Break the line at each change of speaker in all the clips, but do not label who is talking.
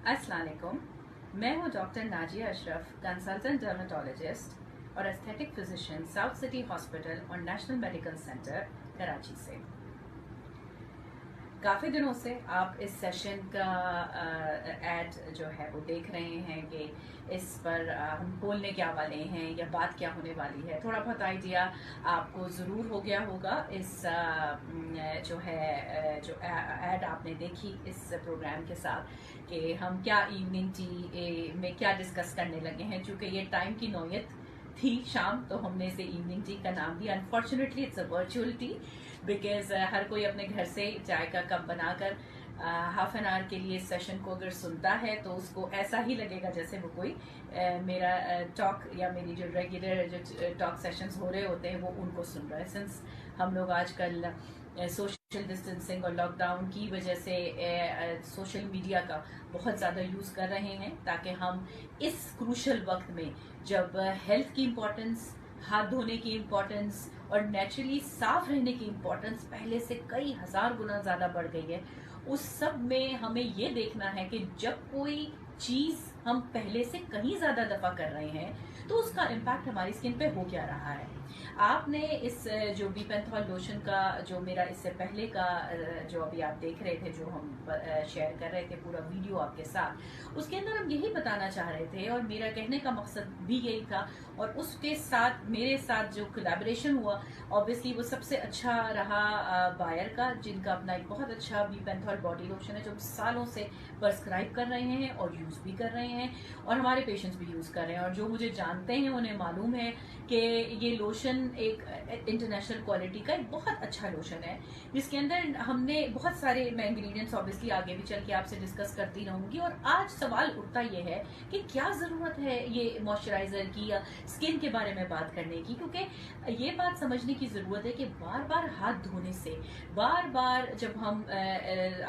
अस्सलाम वालेकुम। मैं हूँ doctor Nazia Ashraf, consultant dermatologist और aesthetic physician, south city hospital और नेशनल मेडिकल सेंटर कराची से। काफ़ी दिनों से आप इस सेशन का एड जो है वो देख रहे हैं कि इस पर हम बोलने क्या वाले हैं या बात क्या होने वाली है। थोड़ा बहुत आइडिया आपको ज़रूर हो गया होगा इस जो है जो एड आपने देखी इस प्रोग्राम के साथ कि हम क्या इवनिंग टी में क्या डिस्कस करने लगे हैं। चूँकि ये टाइम की नौयत थी शाम, तो हमने इसे इवनिंग टी का नाम दिया। Unfortunately it's a virtual tea because हर कोई अपने घर से चाय का कप बनाकर हाफ एन आवर के लिए सेशन को अगर सुनता है तो उसको ऐसा ही लगेगा जैसे वो कोई मेरा टॉक या मेरी जो रेगुलर जो टॉक सेशंस हो रहे होते हैं वो उनको सुन रहा है। सिंस हम लोग आजकल सोशल डिस्टेंसिंग और लॉकडाउन की वजह से सोशल मीडिया का बहुत ज़्यादा यूज़ कर रहे हैं ताकि हम इस क्रूशल वक्त में जब हेल्थ की इम्पोर्टेंस, हाथ धोने की इम्पोर्टेंस और नेचुरली साफ रहने की इम्पोर्टेंस पहले से कई हजार गुना ज़्यादा बढ़ गई है, उस सब में हमें ये देखना है कि जब कोई चीज़ हम पहले से कहीं ज़्यादा दफ़ा कर रहे हैं तो उसका इम्पैक्ट हमारी स्किन पे हो क्या रहा है। आपने इस जो बी पेंथॉल लोशन का जो मेरा इससे पहले का जो अभी आप देख रहे थे, जो हम शेयर कर रहे थे पूरा वीडियो आपके साथ, उसके अंदर हम यही बताना चाह रहे थे और मेरा कहने का मकसद भी यही था। और उसके साथ मेरे साथ जो कोलैबोरेशन हुआ ऑब्वियसली वो सबसे अच्छा रहा बायर का, जिनका अपना एक बहुत अच्छा बी पेंथॉल बॉडी लोशन है जो सालों से प्रिस्क्राइब कर रहे हैं और यूज़ भी कर रहे हैं और हमारे पेशेंट्स भी यूज़ कर रहे हैं। और जो मुझे जानते हैं उन्हें मालूम है कि ये लोशन एक इंटरनेशनल क्वालिटी का एक बहुत अच्छा लोशन है जिसके अंदर हमने बहुत सारे, मैं इंग्रेडिएंट्स ऑब्वियसली आगे भी चल के आपसे डिस्कस करती रहूंगी। और आज सवाल उठता ये है कि क्या ज़रूरत है ये मॉइस्चराइजर की या स्किन के बारे में बात करने की, क्योंकि ये बात समझने की ज़रूरत है कि बार बार हाथ धोने से, बार बार जब हम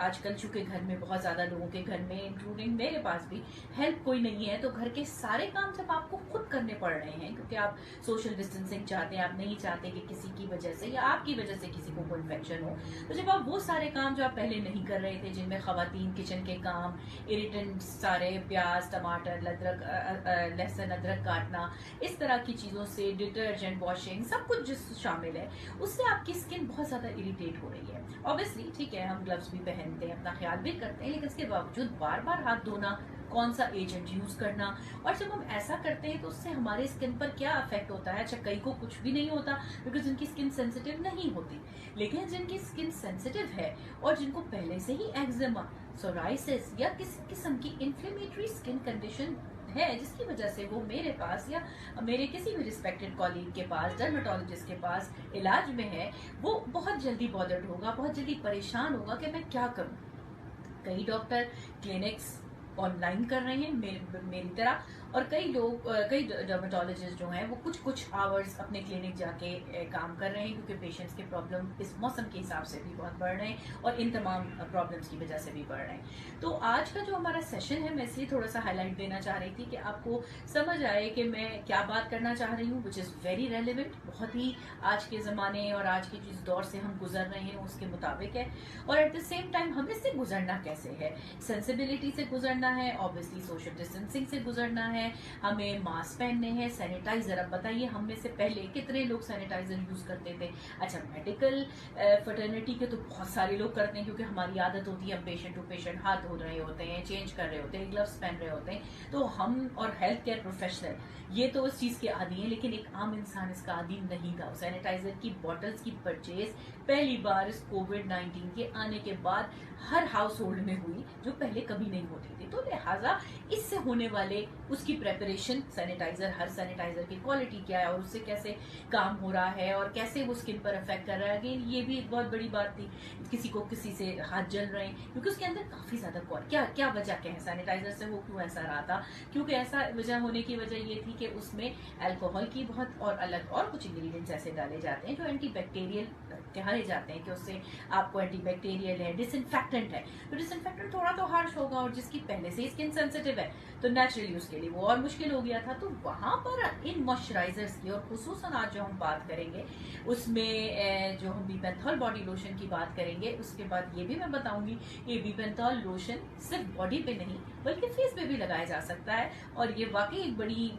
आजकल चूंकि घर में बहुत ज़्यादा लोगों के घर में इंक्लूडिंग मेरे पास भी हेल्प कोई नहीं है, तो घर के सारे काम जब आपको खुद करने पड़ रहे हैं क्योंकि आप सोशल डिस्टेंसिंग चाहते हैं, आप नहीं चाहते कि किसी की वजह से या आपकी वजह से किसी को कोई इन्फेक्शन हो, तो जब आप वो सारे काम जो आप पहले नहीं कर रहे थे, जिनमें खवातीन किचन के काम, इरिटेंट सारे, प्याज, टमाटर, अदरक, लहसुन अदरक काटना, इस तरह की चीज़ों से, डिटर्जेंट, वॉशिंग, सब कुछ जिस शामिल है, उससे आपकी स्किन बहुत ज़्यादा इरिटेट हो रही है। ऑब्वियसली ठीक है, हम ग्लव्स भी पहनते हैं, अपना ख्याल भी करते हैं, लेकिन इसके बावजूद बार बार हाथ धोना, कौन सा एजेंट यूज करना, और जब हम ऐसा करते हैं तो उससे हमारे स्किन पर क्या इफेक्ट होता है। अच्छा, कई को कुछ भी नहीं होता बिकॉज जिनकी स्किन सेंसिटिव नहीं होती, लेकिन जिनकी स्किन सेंसिटिव है और जिनको पहले से ही एक्जिमा, सोराइसिस या किसी किस्म की इन्फ्लेमेटरी स्किन कंडीशन है जिसकी वजह से वो मेरे पास या मेरे किसी भी रिस्पेक्टेड कॉलीग के पास, डर्मेटोलॉजिस्ट के पास इलाज में है, वो बहुत जल्दी बॉदर्ड होगा, बहुत जल्दी परेशान होगा कि मैं क्या करूं। कई डॉक्टर क्लिनिक्स ऑनलाइन कर रहे हैं मेरी तरह, और कई लोग, कई डर्मेटोलॉजिस्ट जो हैं वो कुछ कुछ आवर्स अपने क्लिनिक जाके काम कर रहे हैं क्योंकि पेशेंट्स के प्रॉब्लम इस मौसम के हिसाब से भी बहुत बढ़ रहे हैं और इन तमाम प्रॉब्लम्स की वजह से भी बढ़ रहे हैं। तो आज का जो हमारा सेशन है, मैं इसलिए थोड़ा सा हाईलाइट देना चाह रही थी कि आपको समझ आए कि मैं क्या बात करना चाह रही हूँ, विच इज़ वेरी रेलिवेंट, बहुत ही आज के ज़माने और आज के जिस दौर से हम गुजर रहे हैं उसके मुताबिक है। और एट द सेम टाइम हमें से गुजरना कैसे है, सेंसिबिलिटी से गुजरना है, ऑब्वियसली सोशल डिस्टेंसिंग से गुजरना है, हमें मास्क पहनने हैं, सैनिटाइजर। अब बताइए, हम में से पहले कितने लोग सैनिटाइजर यूज करते थे। अच्छा, मेडिकल फर्टर्निटी के तो बहुत सारे लोग करते हैं क्योंकि हमारी आदत होती है, हम पेशेंट टू पेशेंट हाथ धो रहे होते हैं, चेंज कर रहे होते हैं, ग्लव्स पहन रहे होते हैं, तो हम और हेल्थ केयर प्रोफेशनल ये तो इस चीज के आदी हैं, लेकिन एक आम इंसान इसका आदी नहीं था। सैनिटाइजर की बॉटल्स की परचेज पहली बार इस कोविड-19 के आने के बाद हर हाउस होल्ड में हुई, जो पहले कभी नहीं होती थी। तो लिहाजा इससे होने वाले उसकी प्रेपरेशन, सैनिटाइजर, हर सैनिटाइजर की क्वालिटी क्या है और उससे कैसे काम हो रहा है और कैसे वो स्किन पर इफेक्ट कर रहा है, अगेन ये भी एक बहुत बड़ी बात थी। किसी को किसी से हाथ जल रहे हैं क्योंकि उसके अंदर काफी ज्यादा क्या क्या वजह क्या है सैनिटाइजर से वो क्यों ऐसा रहा था, क्योंकि ऐसा वजह होने की वजह ये थी कि उसमें अल्कोहल की बहुत और अलग और कुछ इंग्रेडिएंट्स ऐसे डाले जाते हैं जो एंटीबैक्टीरियल कहे जाते हैं कि उससे आपको एंटीबैक्टीरियल है, डिसइंफेक्टेंट है। तो डिसइंफेक्टेंट थोड़ा तो हार्श होगा और जिसकी पहले से स्किन सेंसिटिव है तो नेचुरली उसके लिए वो वो और मुश्किल हो गया था। तो वहां पर इन मॉइस्चराइजर्स की, और खुसूसन आज जो हम बात करेंगे उसमें जो हम बीपेंथॉल बॉडी लोशन की बात करेंगे, उसके बाद ये भी मैं बताऊंगी कि बीपेंथॉल लोशन सिर्फ बॉडी पे नहीं बल्कि फेस पे भी लगाया जा सकता है। और ये वाकई एक बड़ी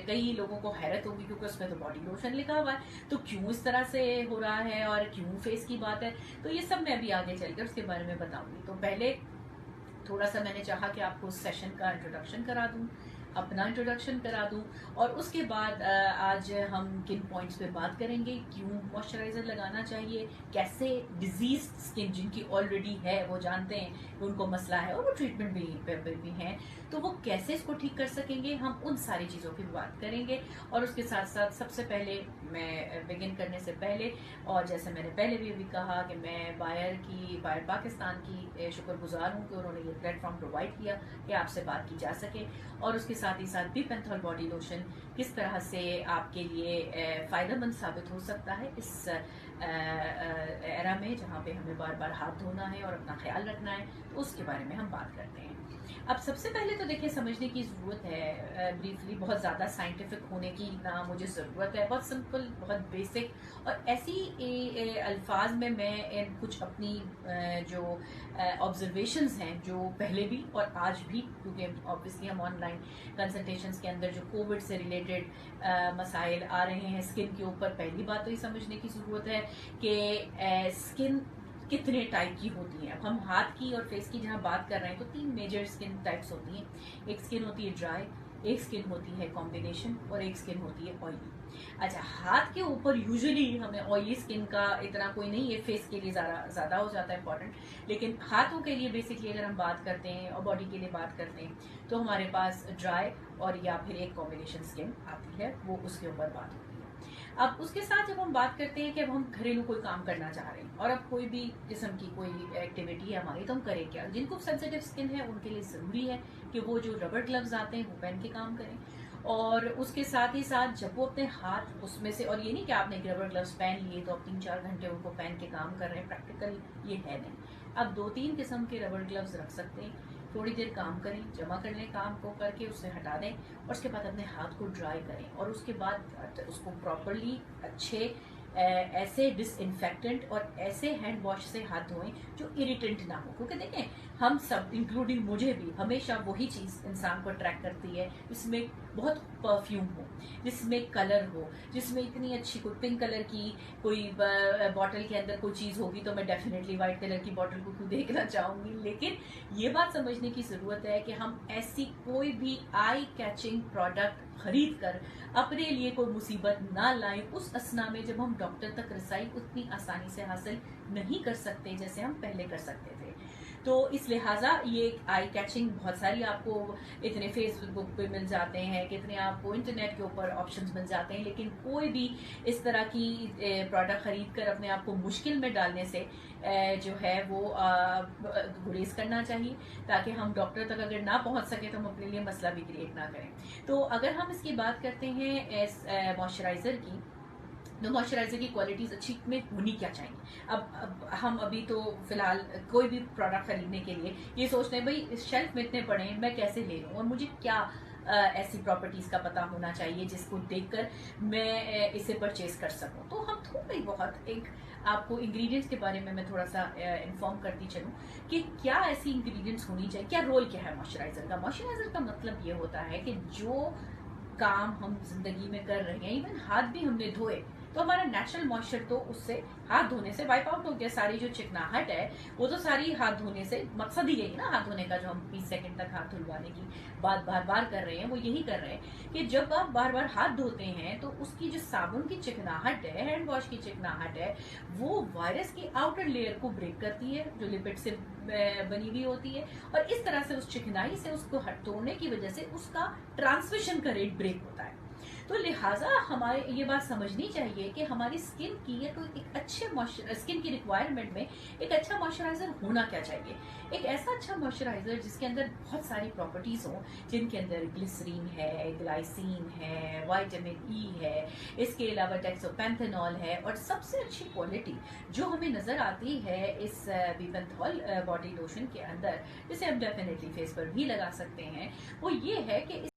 कई लोगों को हैरत होगी क्योंकि उसमें तो बॉडी लोशन लिखा हुआ है, तो क्यों इस तरह से हो रहा है और क्यों फेस की बात है, तो ये सब मैं अभी आगे चलकर उसके बारे में बताऊंगी। तो पहले थोड़ा सा मैंने चाहा कि आपको उस सेशन का इंट्रोडक्शन करा दूं, अपना इंट्रोडक्शन करा दूं, और उसके बाद आज हम किन पॉइंट्स पे बात करेंगे, क्यों मॉइस्चराइजर लगाना चाहिए, कैसे डिजीज स्किन जिनकी ऑलरेडी है वो जानते हैं कि उनको मसला है और वो ट्रीटमेंट भी है, तो वो कैसे इसको ठीक कर सकेंगे, हम उन सारी चीज़ों की बात करेंगे। और उसके साथ साथ सबसे पहले मैं बिगिन करने से पहले, और जैसे मैंने पहले भी कहा कि मैं बायर पाकिस्तान की शुक्रगुजार हूँ कि उन्होंने ये प्लेटफॉर्म प्रोवाइड किया कि आपसे बात की जा सके, और उसके साथ ही साथ बीपेंथॉल बॉडी लोशन किस तरह से आपके लिए फ़ायदेमंद साबित हो सकता है इस एरा में जहाँ पे हमें बार बार हाथ धोना है और अपना ख्याल रखना है, तो उसके बारे में हम बात करते हैं। अब सबसे पहले तो देखिए समझने की ज़रूरत है ब्रीफली, बहुत ज़्यादा साइंटिफिक होने की ना मुझे ज़रूरत है, बहुत सिंपल, बहुत बेसिक, और ऐसी अल्फाज में मैं कुछ अपनी जो ऑब्जर्वेशंस हैं जो पहले भी और आज भी, क्योंकि ऑब्वियसली हम ऑनलाइन कंसल्टेशंस के अंदर जो कोविड से रिलेटेड मसाइल आ रहे हैं स्किन के ऊपर, पहली बात तो ये समझने की ज़रूरत है कि स्किन कितने टाइप की होती हैं। अब हम हाथ की और फेस की जहाँ बात कर रहे हैं तो 3 मेजर स्किन टाइप्स होती हैं। एक स्किन होती है ड्राई, एक स्किन होती है कॉम्बिनेशन, और एक स्किन होती है ऑयली। अच्छा, हाथ के ऊपर यूजुअली हमें ऑयली स्किन का इतना कोई नहीं है, फेस के लिए ज़्यादा हो जाता है इंपॉर्टेंट, लेकिन हाथों के लिए बेसिकली अगर हम बात करते हैं और बॉडी के लिए बात करते हैं तो हमारे पास ड्राई और या फिर एक कॉम्बिनेशन स्किन आती है, वो उसके ऊपर बात होती है। अब उसके साथ जब हम बात करते हैं कि अब हम घरेलू कोई काम करना चाह रहे हैं और अब कोई भी किस्म की कोई एक्टिविटी है हमारी, तो हम करें क्या। जिनको सेंसिटिव स्किन है उनके लिए ज़रूरी है कि वो जो रबर ग्लव्स आते हैं वो पहन के काम करें, और उसके साथ ही साथ जब वो अपने हाथ उसमें से, और ये नहीं कि आपने रबर ग्लव्स पहन लिए तो अब 3-4 घंटे उनको पहन के काम कर रहे हैं, प्रैक्टिकल ये है नहीं। अब 2-3 किस्म के रबर ग्लव्स रख सकते हैं, थोड़ी देर काम करें, जमा कर लें काम को करके, उससे हटा दें, और उसके बाद अपने हाथ को ड्राई करें, और उसके बाद उसको प्रॉपरली अच्छे ऐसे डिसइंफेक्टेंट और ऐसे हैंड वॉश से हाथ धोएं जो इरिटेंट ना हो, क्योंकि देखें हम सब इंक्लूडिंग मुझे भी हमेशा वही चीज़ इंसान को अट्रैक्ट करती है जिसमें बहुत परफ्यूम हो, जिसमें कलर हो, जिसमें इतनी अच्छी कोई पिंक कलर की कोई बॉटल के अंदर कोई चीज़ होगी तो मैं डेफिनेटली वाइट कलर की बॉटल को क्यों देखना चाहूँगी। लेकिन ये बात समझने की ज़रूरत है कि हम ऐसी कोई भी आई कैचिंग प्रोडक्ट खरीद कर अपने लिए कोई मुसीबत ना लाएं उस असना में जब हम डॉक्टर तक रसाई उतनी आसानी से हासिल नहीं कर सकते जैसे हम पहले कर सकते थे। तो इस लिहाजा ये आई कैचिंग बहुत सारी आपको इतने फेसबुक पे मिल जाते हैं, कितने आपको इंटरनेट के ऊपर ऑप्शंस मिल जाते हैं, लेकिन कोई भी इस तरह की प्रोडक्ट खरीद कर अपने आप को मुश्किल में डालने से जो है वो गुरेज करना चाहिए, ताकि हम डॉक्टर तक अगर ना पहुंच सके तो हम अपने लिए मसला भी क्रिएट ना करें। तो अगर हम इसकी बात करते हैं मॉइस्चराइजर की, तो मॉइस्चराइजर की क्वालिटीज अच्छी में होनी क्या चाहिए। अब हम अभी तो फिलहाल कोई भी प्रोडक्ट खरीदने के लिए ये सोचते हैं भाई शेल्फ में इतने पड़े हैं मैं कैसे ले लूँ, और मुझे क्या ऐसी प्रॉपर्टीज का पता होना चाहिए जिसको देखकर मैं इसे परचेज कर सकूं। तो हम थोड़ी बहुत एक आपको इंग्रेडिएंट्स के बारे में मैं थोड़ा सा इन्फॉर्म करती चलूं कि क्या ऐसी इंग्रेडिएंट्स होनी चाहिए, क्या रोल क्या है मॉइस्चराइजर का। मॉइस्चराइजर का मतलब ये होता है कि जो काम हम जिंदगी में कर रहे हैं, इवन हाथ भी हमने धोए तो हमारा नेचुरल मॉइस्चर तो उससे हाथ धोने से वाइप आउट हो गया। सारी जो चिकनाहट है वो तो सारी हाथ धोने से, मकसद ही यही ना हाथ धोने का, जो हम 20 सेकंड तक हाथ धुलवाने की बात बार बार कर रहे हैं वो यही कर रहे हैं कि जब आप बार बार हाथ धोते हैं तो उसकी जो साबुन की चिकनाहट है, हैंड वॉश की चिकनाहट है, वो वायरस की आउटर लेयर को ब्रेक करती है जो लिपिड से बनी हुई होती है, और इस तरह से उस चिकनाई से उसको तोड़ने की वजह से उसका ट्रांसमिशन का रेट ब्रेक होता है। तो लिहाजा हमारे ये बात समझनी चाहिए कि हमारी स्किन की या तो एक अच्छे स्किन की रिक्वायरमेंट में एक अच्छा मॉइस्चराइजर होना क्या चाहिए। एक ऐसा अच्छा मॉइस्चराइजर जिसके अंदर बहुत सारी प्रॉपर्टीज हों, जिनके अंदर ग्लिसरीन है, ग्लाइसिन है, विटामिन ई है, इसके अलावा टेक्सोपेंथेनॉल है, और सबसे अच्छी क्वालिटी जो हमें नजर आती है इस बीपेंथॉल बॉडी लोशन के अंदर, जिसे हम डेफिनेटली फेस पर भी लगा सकते हैं, वो ये है कि